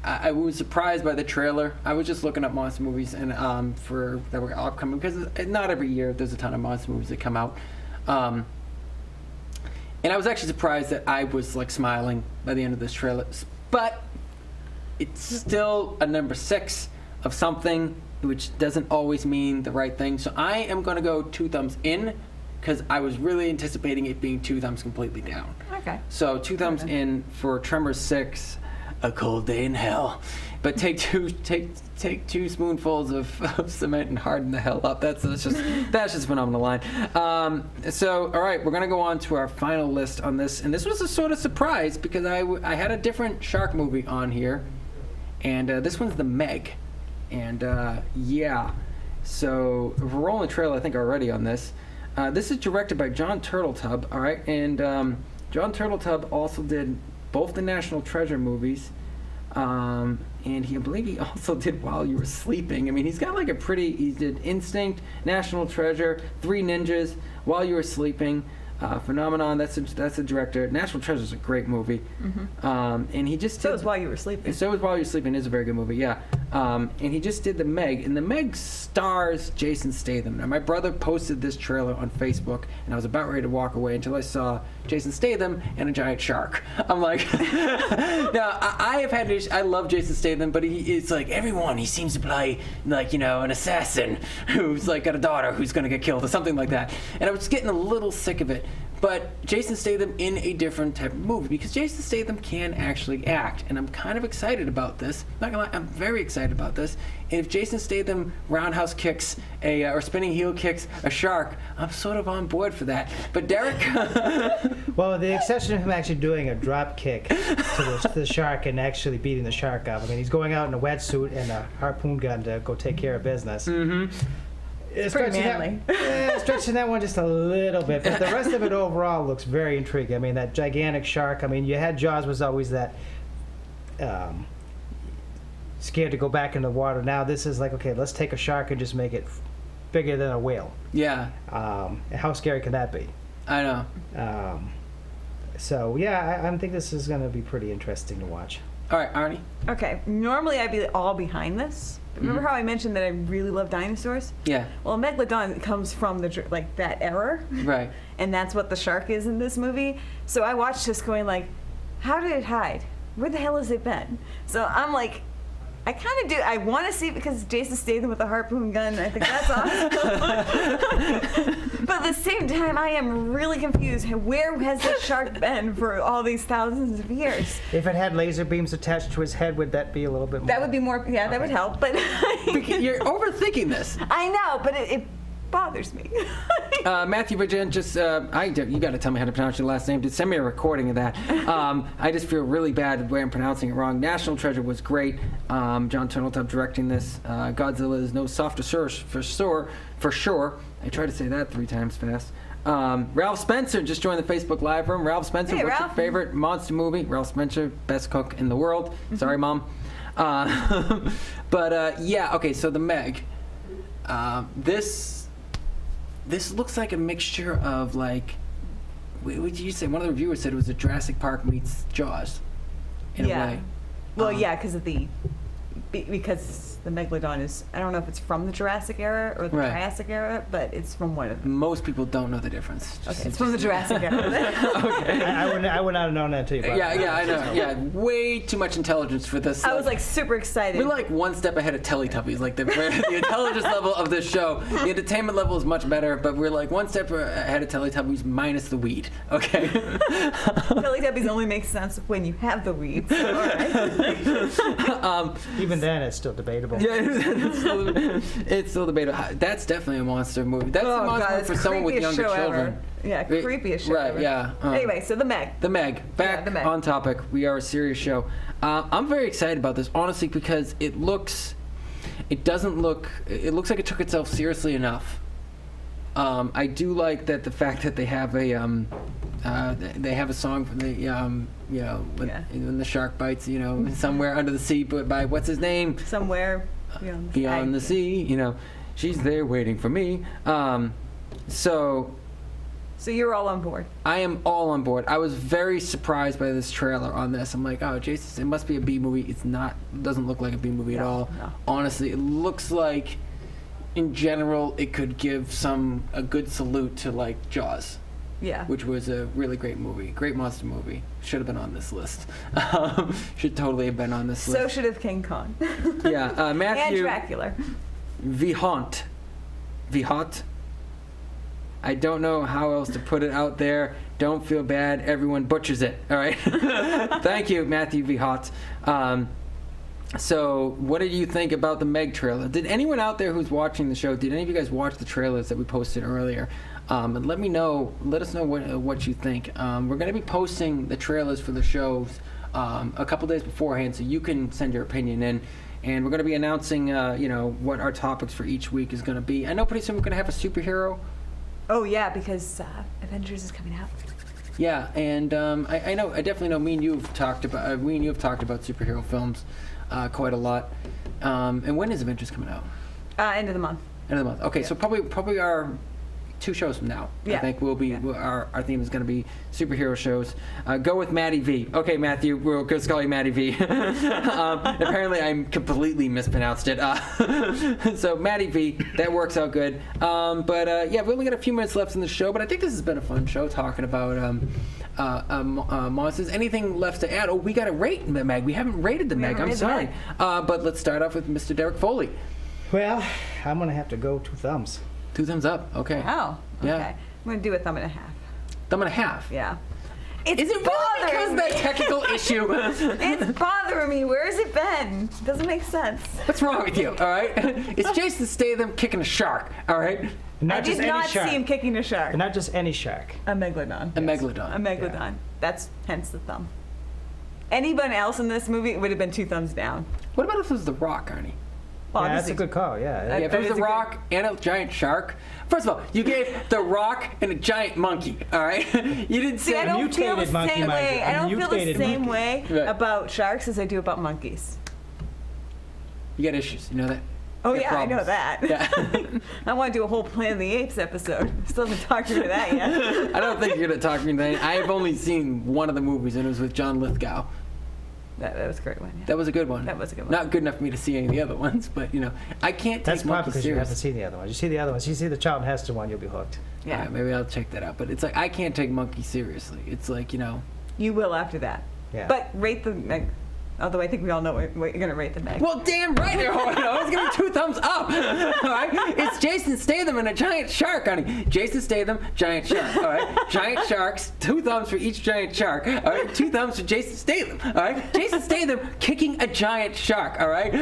I was surprised by the trailer. I was just looking up monster movies and that were upcoming, because not every year there's a ton of monster movies that come out. And I was actually surprised that I was like smiling by the end of this trailer. But it's still a number 6 of something, which doesn't always mean the right thing. So I am going to go 2 thumbs in, because I was really anticipating it being 2 thumbs completely down. Okay. So 2 thumbs in for Tremors 6, A Cold Day in Hell. But take 2 spoonfuls of cement and harden the hell up. That's just a phenomenal line. So all right, we're gonna go on to our final list on this, and this was a sort of surprise because I had a different shark movie on here, and this one's The Meg, and yeah. So we're rolling the trailer, I think, already on this. This is directed by John Turteltaub, all right, and John Turteltaub also did both the National Treasure movies, and I believe he also did While You Were Sleeping. I mean, he's got like he did Instinct, National Treasure, 3 Ninjas, While You Were Sleeping, Phenomenon. That's a director. National Treasure is a great movie. Mm-hmm. And he just so is While You Were Sleeping. So is While You Were Sleeping is a very good movie. Yeah. And he just did The Meg, and The Meg stars Jason Statham. Now, my brother posted this trailer on Facebook, and I was about ready to walk away until I saw Jason Statham and a giant shark. I'm like, now I love Jason Statham, but it's like he seems to play like an assassin who's like got a daughter who's gonna get killed or something like that, and I was getting a little sick of it. But Jason Statham in a different type of movie, because Jason Statham can actually act, and I'm kind of excited about this. Not gonna lie, I'm very excited about this. And if Jason Statham roundhouse kicks or spinning heel kicks a shark, I'm sort of on board for that. But Derek, well, with the exception of him actually doing a drop kick to the shark and actually beating the shark up. I mean, he's going out in a wetsuit and a harpoon gun to go take care of business. Mm-hmm. It's pretty manly. Stretching that one just a little bit, but the rest of it overall looks very intriguing. I mean, that gigantic shark. I mean, you had Jaws was always that scared to go back in the water. Now this is like, okay, let's take a shark and just make it bigger than a whale. Yeah. How scary can that be? I know. So yeah, I think this is going to be pretty interesting to watch. All right, Arnie. Okay. Normally I'd be all behind this. Remember how I mentioned that I really love dinosaurs? Yeah. Well, Megalodon comes from that era. Right. And that's what the shark is in this movie. So I watched this going like, how did it hide? Where the hell has it been? So I'm like, I kind of do. I want to see it because Jason Statham with a harpoon gun. I think that's awesome. But at the same time, I am really confused. Where has this shark been for all these thousands of years? If it had laser beams attached to his head, would that be a little bit more? That would be more. Yeah, okay. That would help. But you're overthinking this. I know, but bothers me. Matthew Virgin, just you got to tell me how to pronounce your last name. Just send me a recording of that. I just feel really bad the way I'm pronouncing it wrong. National Treasure was great. John Turteltaub directing this. Godzilla is no softer for sure. I tried to say that 3 times fast. Ralph Spencer just joined the Facebook Live room. Ralph Spencer, hey, what's Ralph. your favorite monster movie? Ralph Spencer, best cook in the world. Sorry, Mom. But yeah, okay. So the Meg. This looks like a mixture of like, what did you say? One of the reviewers said it was a Jurassic Park meets Jaws, in a way. Well, yeah, because the Megalodon is, I don't know if it's from the Jurassic era or the Triassic era, but it's from one of them. Most people don't know the difference. Okay, it's from the Jurassic era. Okay. I would not have known that too. Yeah, I know. Yeah, way too much intelligence for this. I was like super excited. We're like one step ahead of Teletubbies. Like the intelligence level of this show, the entertainment level is much better, but we're like one step ahead of Teletubbies minus the weed. Okay. Teletubbies only makes sense when you have the weed. So, all right. Even then, it's still debatable. Yeah, it's still debatable. That's definitely a monster movie. That's a monster movie for someone with younger children. Ever. Yeah, creepiest show ever. Yeah. Anyway, so the Meg. The Meg. Back the Meg. On topic. We are a serious show. I'm very excited about this, honestly, because it looks like it took itself seriously enough. I do like that the fact that they have a song from the when the shark bites, somewhere under the sea, but by what's his name? Somewhere beyond the sea, she's there waiting for me. So you're all on board. I am all on board. I was very surprised by this trailer on this. I'm like, oh, Jesus, it must be a B movie. It's not. It doesn't look like a B movie at all. No. Honestly, it looks like, in general, it could give a good salute to like Jaws. Yeah. Which was a really great movie. Great monster movie. Should have been on this list. Should totally have been on this list. So should have King Kong. Yeah. Matthew. And Dracula. Vihant. I don't know how else to put it out there. Don't feel bad. Everyone butchers it. All right. Thank you, Matthew Vihant. So, what did you think about the Meg trailer? Did anyone out there who's watching the show, did any of you guys watch the trailers that we posted earlier? And let us know what you think. We're going to be posting the trailers for the shows a couple days beforehand, so you can send your opinion in. And we're going to be announcing, what our topics for each week is going to be. I know pretty soon we're going to have a superhero. Oh yeah, because Avengers is coming out. Yeah, and I definitely know me and you have talked about superhero films quite a lot. And when is Avengers coming out? End of the month. End of the month. Okay, so probably our 2 shows from now. Yeah. I think we'll be our theme is going to be superhero shows. Go with Maddie V. Okay, Matthew, we're going to call you Maddie V. Apparently, I completely mispronounced it. So Maddie V, that works out good. But we only got a few minutes left in the show. But I think this has been a fun show talking about monsters. Anything left to add? Oh, we got to rate the Meg. We haven't rated the Meg. I'm sorry. But let's start off with Mr. Derek Foley. Well, I'm going to have to go 2 thumbs. 2 thumbs up. Okay. Wow. Okay. Yeah. I'm going to do a thumb and a half. Thumb and a half? Yeah. Is it really because of that technical issue? It's bothering me. Where has it been? It doesn't make sense. What's wrong with you, all right? It's Jason Statham kicking a shark, all right? Not I did not see him kicking a shark. Not just any shark. A megalodon. A megalodon. A megalodon. Yeah. That's hence the thumb. Anyone else in this movie, it would have been 2 thumbs down. What about if it was The Rock, Arnie? Well, yeah, that's a good call, yeah. If it was The Rock and a giant shark. First of all, you gave The Rock and a giant monkey, all right? You didn't say I don't feel the same way. I don't feel the same way right. about sharks as I do about monkeys. You got issues, you know that? Oh, yeah, problems. I know that. Yeah. I want to do a whole Planet of the Apes episode. Still haven't talked to me to that yet. I don't think you're going to talk to me to that. I have only seen one of the movies, and it was with John Lithgow. That was a great one. Yeah. That was a good one. That was a good one. Not good enough for me to see any of the other ones, but I can't take That's probably because serious. you haven't seen the other ones. You see the other ones. You see the Charlton Heston one, you'll be hooked. Yeah. Right, maybe I'll check that out. But it's like I can't take monkeys seriously. It's like You will after that. Yeah. But rate the Meg. Although I think we all know what you're going to rate the Meg. Well, damn right. I was giving 2 thumbs up. All right? It's Jason Statham and a giant shark, honey. Jason Statham, giant shark. All right? Giant sharks, 2 thumbs for each giant shark. All right? 2 thumbs for Jason Statham. All right? Jason Statham kicking a giant shark. All right?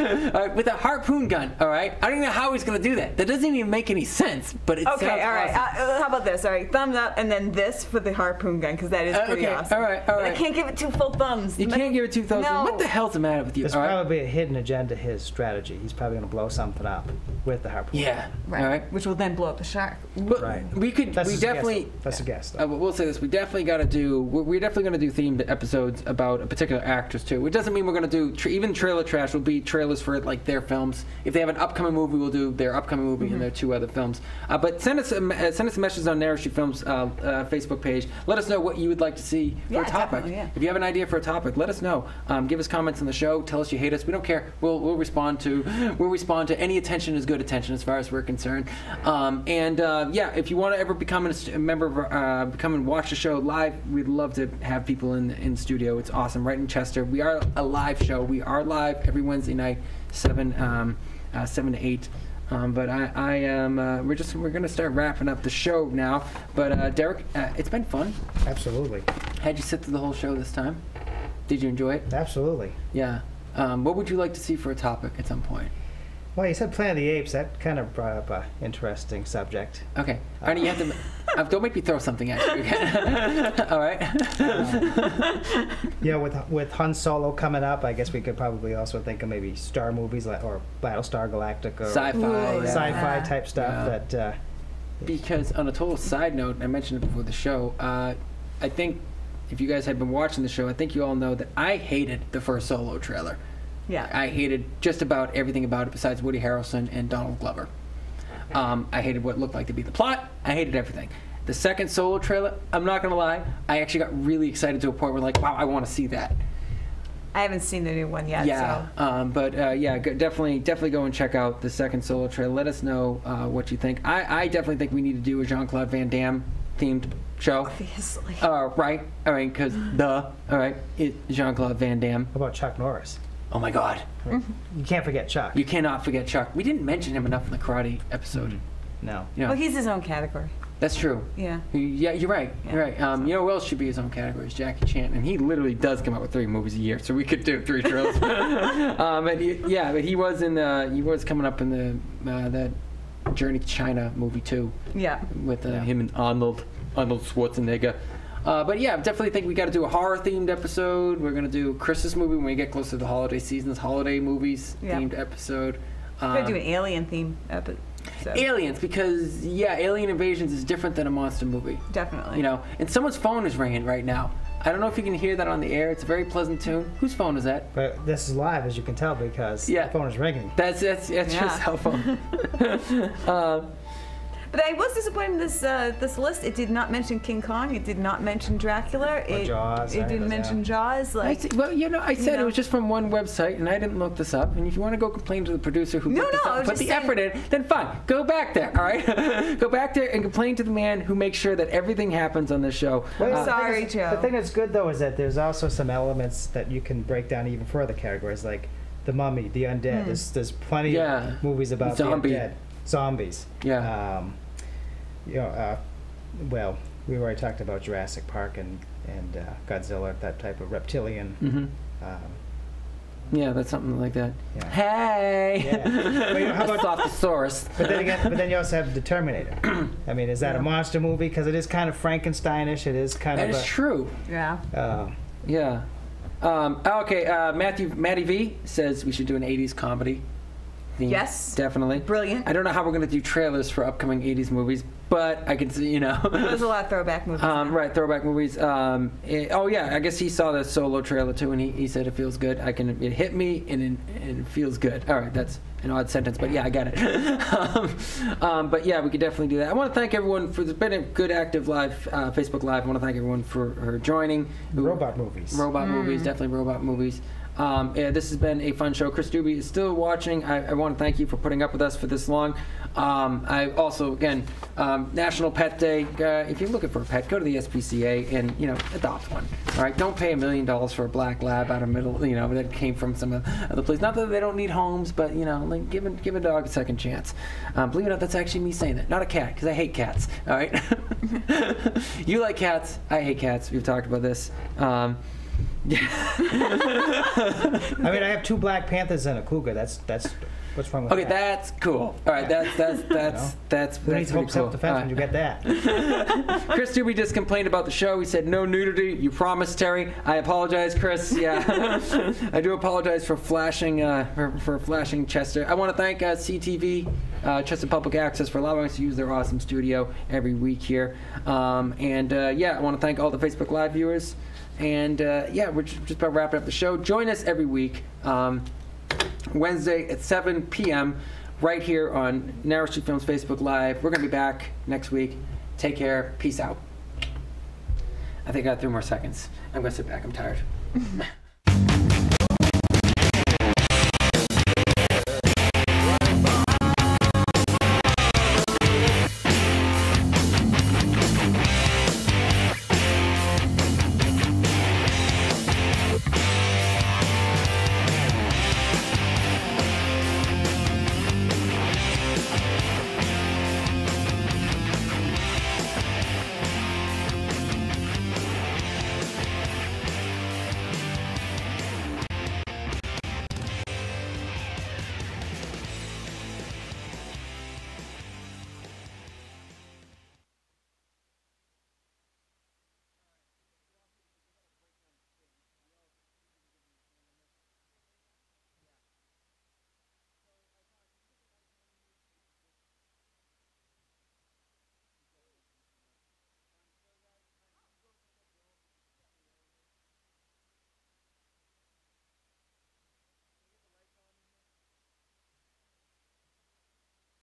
With a harpoon gun. All right? I don't even know how he's going to do that. That doesn't even make any sense. But it okay, sounds all right. awesome. How about this? All right, thumbs up, and then this for the harpoon gun, because that is pretty awesome. All right. But I can't give it 2 full thumbs. You can't give it 2 thumbs. No. What the hell's the matter with you? There's probably a hidden agenda, his strategy. He's probably going to blow something up with the harpoon. Yeah. Right. All right. Which will then blow up the shark. But Right. we definitely. That's a guess. We'll say this. We definitely got to do. We're definitely going to do themed episodes about a particular actress too. It doesn't mean we're going to do even trailer trash. Will be trailers for like their films. If they have an upcoming movie, we'll do their upcoming movie and their 2 other films. But send us a message on Narrow Street Films Facebook page. Let us know what you would like to see for a topic. Yeah. If you have an idea for a topic, let us know. Give us comments on the show. Tell us you hate us. We don't care. We'll respond to any attention is good attention as far as we're concerned. If you want to ever become a member of become and watch the show live, we'd love to have people in studio. It's awesome. Right in Chester. We are a live show. We are live every Wednesday night, 7 to 8. But I am. We're gonna start wrapping up the show now. But Derek, it's been fun. Absolutely. How'd you sit through the whole show this time? Did you enjoy it? Absolutely. Yeah. What would you like to see for a topic at some point? Well, you said Planet of the Apes. That kind of brought up an interesting subject. Okay. Arnie, you have to... don't make me throw something at you again. All right? With Han Solo coming up, I guess we could probably also think of maybe Star movies or Battlestar Galactica. Or sci-fi type stuff. Yeah. Because on a total side note, I mentioned it before the show, I think if you guys had been watching the show, I think you all know that I hated the first Solo trailer. Yeah. I hated just about everything about it besides Woody Harrelson and Donald Glover. I hated what it looked like to be the plot. I hated everything. The second Solo trailer, I'm not going to lie, I actually got really excited to a point where like, wow, I want to see that. I haven't seen the new one yet. Yeah, so. Definitely go and check out the second Solo trailer. Let us know what you think. I definitely think we need to do a Jean-Claude Van Damme themed show. Obviously. Right. All right, because all right, it's Jean-Claude Van Damme. How about Chuck Norris? Oh my God. You can't forget Chuck. You cannot forget Chuck. We didn't mention him enough in the karate episode. No. You know, Well, he's his own category. that's true. Yeah. Yeah, you're right. You're right. You know who else should be his own category is Jackie Chan, and he literally does come out with 3 movies a year, so we could do 3 trailers. But he was coming up in that Journey to China movie too. Yeah. With him and Arnold Schwarzenegger. But yeah, I definitely think we got to do a horror-themed episode. We're gonna do a Christmas movie when we get closer to the holiday seasons, holiday movies themed episode. We're going to do an alien theme episode. Aliens, because Alien Invasions is different than a monster movie. Definitely. You know, and someone's phone is ringing right now. I don't know if you can hear that on the air. It's a very pleasant tune. Whose phone is that? But this is live, as you can tell, because the phone is ringing. That's your cell phone. But I was disappointed in this list. It did not mention King Kong. It did not mention Dracula. Jaws. It didn't mention Jaws. I said it was just from one website, and I didn't look this up. And if you want to go complain to the producer who put the effort in, then fine. Go back there, all right? Go back there and complain to the man who makes sure that everything happens on this show. Sorry, Joe. The thing that's good, though, is that there's also some elements that you can break down even further categories, like The Mummy, The Undead. There's plenty of movies about the undead. Zombies. Yeah. Well, we already talked about Jurassic Park and Godzilla, that type of reptilian. Mm-hmm. Yeah, that's something like that. Yeah. Hey! Yeah. But, how about Sophosaurus? But then you also have The Terminator. I mean, is that a monster movie? Because it is kind of Frankensteinish. It is kind of. That is true. Yeah. Yeah. Matty V says we should do an 80s comedy theme. Yes. Definitely. Brilliant. I don't know how we're going to do trailers for upcoming 80s movies, but I can see, There's a lot of throwback movies. Right, throwback movies. I guess he saw the Solo trailer too, and he said it feels good. It hit me, and it feels good. All right, that's an odd sentence, but yeah, I got it. But yeah, we could definitely do that. I want to thank everyone for, there's been a good active live, Facebook Live. I want to thank everyone for joining. Robot movies. Robot movies, definitely robot movies. This has been a fun show. Chris Doobie is still watching. I want to thank you for putting up with us for this long. I also, again, National Pet Day. If you're looking for a pet, go to the SPCA and, adopt one. All right, don't pay $1 million for a black lab out of middle, that came from some other place. Not that they don't need homes, but like give a dog a second chance. Believe it or not, that's actually me saying that, not a cat, because I hate cats. All right, you like cats, I hate cats. We've talked about this. I mean, I have 2 Black Panthers and a cougar. That's what's wrong with that? Okay, that's cool. All right, that's Who needs home self-defense when you get that? Chris Doobie just complained about the show. He said no nudity. You promised, Terry. I apologize, Chris. Yeah, I do apologize for flashing for flashing Chester. I want to thank CTV, Chester Public Access, for allowing us to use their awesome studio every week here. I want to thank all the Facebook Live viewers. And we're just about wrapping up the show. Join us every week, Wednesday at 7 p.m. right here on Narrow Street Films Facebook Live. We're going to be back next week. Take care. Peace out. I think I got 3 more seconds. I'm going to sit back. I'm tired.